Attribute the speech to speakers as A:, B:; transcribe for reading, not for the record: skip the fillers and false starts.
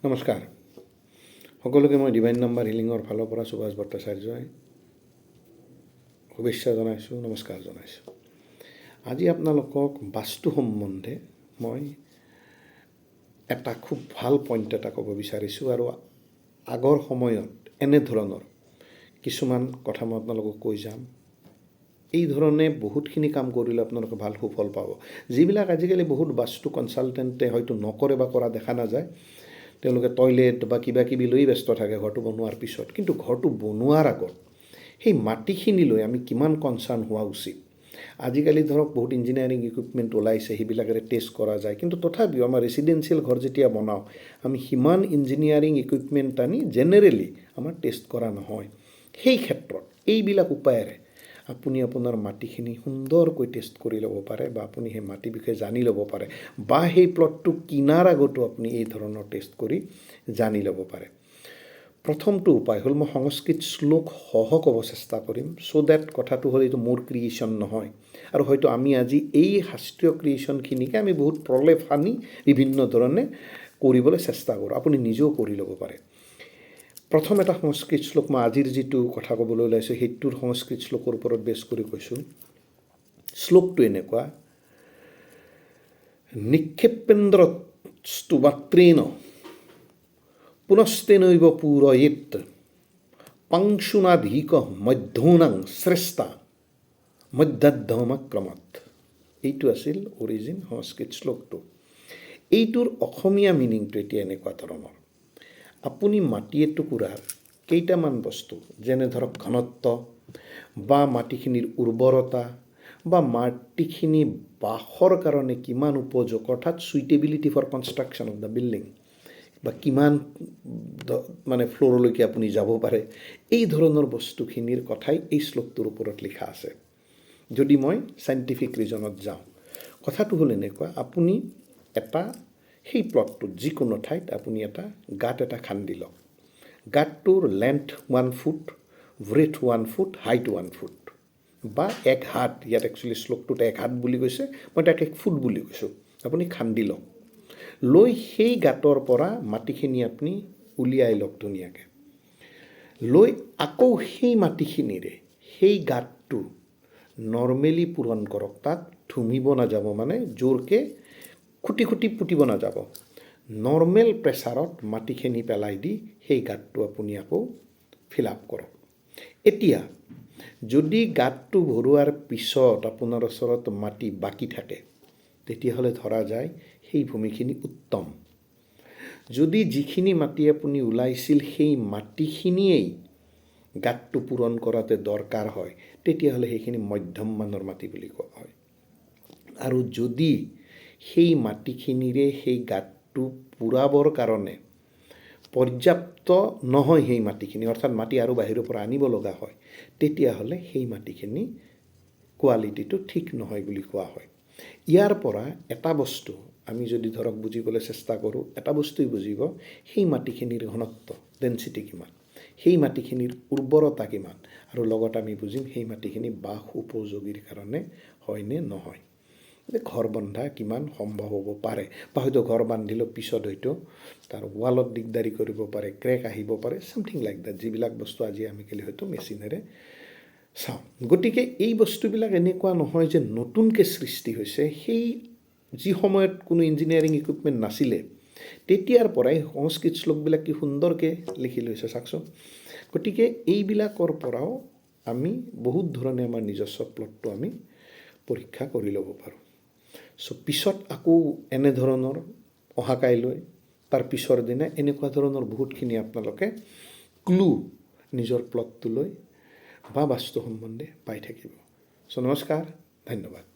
A: নমস্কাৰ সকলোকে মই ডিভাইন নাম্বাৰ হিলিঙৰ ফালৰ পৰা সুভাষ ভট্টাচাৰ্যই শুভেচ্ছা জনাইছোঁ, নমস্কাৰ জনাইছোঁ। আজি আপোনালোকক বাস্তু সম্বন্ধে মই এটা খুব ভাল পইণ্ট এটা ক'ব বিচাৰিছোঁ আৰু আগৰ সময়ত এনেধৰণৰ কিছুমান কথা মই আপোনালোকক কৈ যাম। এই ধৰণে বহুতখিনি কাম কৰিলে আপোনালোকে ভাল সুফল পাব। যিবিলাক আজিকালি বহুত বাস্তু কনচালটেণ্টে হয়তো নকৰে বা কৰা দেখা নাযায়, তেওঁলোকে টয়লেট বা কিবা কিবি লৈ ব্যস্ত থাকে ঘৰটো বনোৱাৰ পিছত, কিন্তু ঘৰটো বনোৱাৰ আগত সেই মাটিখিনিলৈ আমি কিমান কনচাৰ্ণ হোৱা উচিত। আজিকালি ধৰক বহুত ইঞ্জিনিয়াৰিং ইকুইপমেণ্ট ওলাইছে, সেইবিলাকেৰে টেষ্ট কৰা যায়, কিন্তু তথাপিও আমাৰ ৰেচিডেঞ্চিয়েল ঘৰ যেতিয়া বনাওঁ আমি সিমান ইঞ্জিনিয়াৰিং ইকুইপমেণ্ট আনি জেনেৰেলি আমাৰ টেষ্ট কৰা নহয়। সেই ক্ষেত্ৰত এইবিলাক উপায়েৰে আপুনি আপোনাৰ মাটিখিনি সুন্দৰকৈ টেষ্ট কৰি ল'ব পাৰে বা আপুনি সেই মাটিৰ বিষয়ে জানি ল'ব পাৰে, বা সেই প্লটটো কিনাৰ আগতো আপুনি এই ধৰণৰ টেষ্ট কৰি জানি ল'ব পাৰে। প্ৰথমটো উপায় হ'ল, মই সংস্কৃত শ্লোক সহ ক'ব চেষ্টা কৰিম, ছ' ডেট কথাটো হ'ল এইটো মোৰ ক্ৰিয়েশ্যন নহয়, আৰু হয়তো আমি আজি এই শাস্ত্ৰীয় ক্ৰিয়েশ্যনখিনিকে আমি বহুত প্ৰলেপ সানি বিভিন্ন ধৰণে কৰিবলৈ চেষ্টা কৰোঁ। আপুনি নিজেও কৰি ল'ব পাৰে। প্ৰথম এটা সংস্কৃত শ্লোক, মই আজিৰ যিটো কথা ক'বলৈ ওলাইছোঁ সেইটোৰ সংস্কৃত শ্লোকৰ ওপৰত বেছ কৰি কৈছোঁ। শ্লোকটো এনেকুৱা: নিক্ষেপেন্দ্ৰ স্তুবাত্ৰেণ পুনস্তেনৈব পূৰয়েত পাংশুনাধিক মধ্যৌনাং শ্ৰেষ্ঠা মধ্যাদ্ধমক্ৰমত। এইটো আছিল অৰিজিন সংস্কৃত শ্লোকটো। এইটোৰ অসমীয়া মিনিংটো এতিয়া এনেকুৱা ধৰণৰ: আপুনি মাটি এটুকুৰাৰ কেইটামান বস্তু, যেনে ধৰক ঘনত্ব বা মাটিখিনিৰ উৰ্বৰতা বা মাটিখিনি বাসৰ কাৰণে কিমান উপযোগ, অৰ্থাৎ suitability for construction of the building, বা কিমান মানে ফ্ল'ৰলৈকে আপুনি যাব পাৰে, এই ধৰণৰ বস্তুখিনিৰ কথাই এই শ্লোকটোৰ ওপৰত লিখা আছে। যদি মই চাইণ্টিফিক ৰিজনত যাওঁ, কথাটো হ'ল এনেকুৱা: আপুনি এটা সেই প্লটটোত যিকোনো ঠাইত আপুনি এটা গাঁত এটা খান্দি লওক। গাঁতটোৰ length 1 foot, breadth 1 foot, height 1 foot, বা 1 হাত, ইয়াত একচুৱেলি শ্লোকটোত 1 হাত বুলি কৈছে, মই তাক 1 ফুট বুলি কৈছোঁ। আপুনি খান্দি লওক, লৈ সেই গাঁতৰ পৰা মাটিখিনি আপুনি উলিয়াই লওক ধুনীয়াকৈ, লৈ আকৌ সেই মাটিখিনিৰে সেই গাঁতটো নৰ্মেলি পূৰণ কৰক। তাত ধুমিব নাযাব, মানে জোৰকৈ খুটি খুটি পুতিব নাযাব। নৰ্মেল প্ৰেছাৰত মাটিখিনি পেলাই দি সেই গাঁতটো আপুনি আকৌ ফিল আপ কৰক। এতিয়া যদি গাঁতটো ভৰোৱাৰ পিছত আপোনাৰ ওচৰত মাটি বাকী থাকে, তেতিয়াহ'লে ধৰা যায় সেই ভূমিখিনি উত্তম। যদি যিখিনি মাটি আপুনি ওলাইছিল সেই মাটিখিনিয়েই গাঁতটো পূৰণ কৰাতে দৰকাৰ হয়, তেতিয়াহ'লে সেইখিনি মধ্যম মানৰ মাটি বুলি কোৱা হয়। আৰু যদি সেই মাটিখিনিৰে সেই গাঁতটো পূৰাবৰ কাৰণে পৰ্যাপ্ত নহয় সেই মাটিখিনি, অৰ্থাৎ মাটি আৰু বাহিৰৰ পৰা আনিব লগা হয়, তেতিয়াহ'লে সেই মাটিখিনি কোৱালিটিটো ঠিক নহয় বুলি কোৱা হয়। ইয়াৰ পৰা এটা বস্তু আমি যদি ধৰক বুজিবলৈ চেষ্টা কৰোঁ, এটা বস্তুই বুজিব, সেই মাটিখিনিৰ ঘনত্ব, ডেনচিটি কিমান, সেই মাটিখিনিৰ উৰ্বৰতা কিমান, আৰু লগত আমি বুজিম সেই মাটিখিনি বাস উপযোগীৰ কাৰণে হয়নে নহয়। ঘৰ বন্ধা কিমান সম্ভৱ হ'ব পাৰে, বা হয়তো ঘৰ বান্ধিলেও পিছত হয়তো তাৰ ৱালত দিগদাৰি কৰিব পাৰে, ক্ৰেক আহিব পাৰে, ছামথিং লাইক ডেট, যিবিলাক বস্তু আজি আমি হয়তো মেচিনেৰে চাওঁ। গতিকে এই বস্তুবিলাক এনেকুৱা নহয় যে নতুনকৈ সৃষ্টি হৈছে। সেই যি সময়ত কোনো ইঞ্জিনিয়াৰিং ইকুইপমেণ্ট নাছিলে, তেতিয়াৰ পৰাই সংস্কৃত শ্লোকবিলাক কি সুন্দৰকৈ লিখি লৈছে চাওকচোন। গতিকে এইবিলাকৰ পৰাও আমি বহুত ধৰণে আমাৰ নিজস্ব প্লটটো আমি পৰীক্ষা কৰি ল'ব পাৰোঁ। চ' পিছত আকৌ এনেধৰণৰ অহাকাইলৈ তাৰ পিছৰ দিনা এনেকুৱা ধৰণৰ বহুতখিনি আপোনালোকে ক্লু নিজৰ প্লটটোলৈ বা বাস্তু সম্বন্ধে পাই থাকিব। চ' নমস্কাৰ, ধন্যবাদ।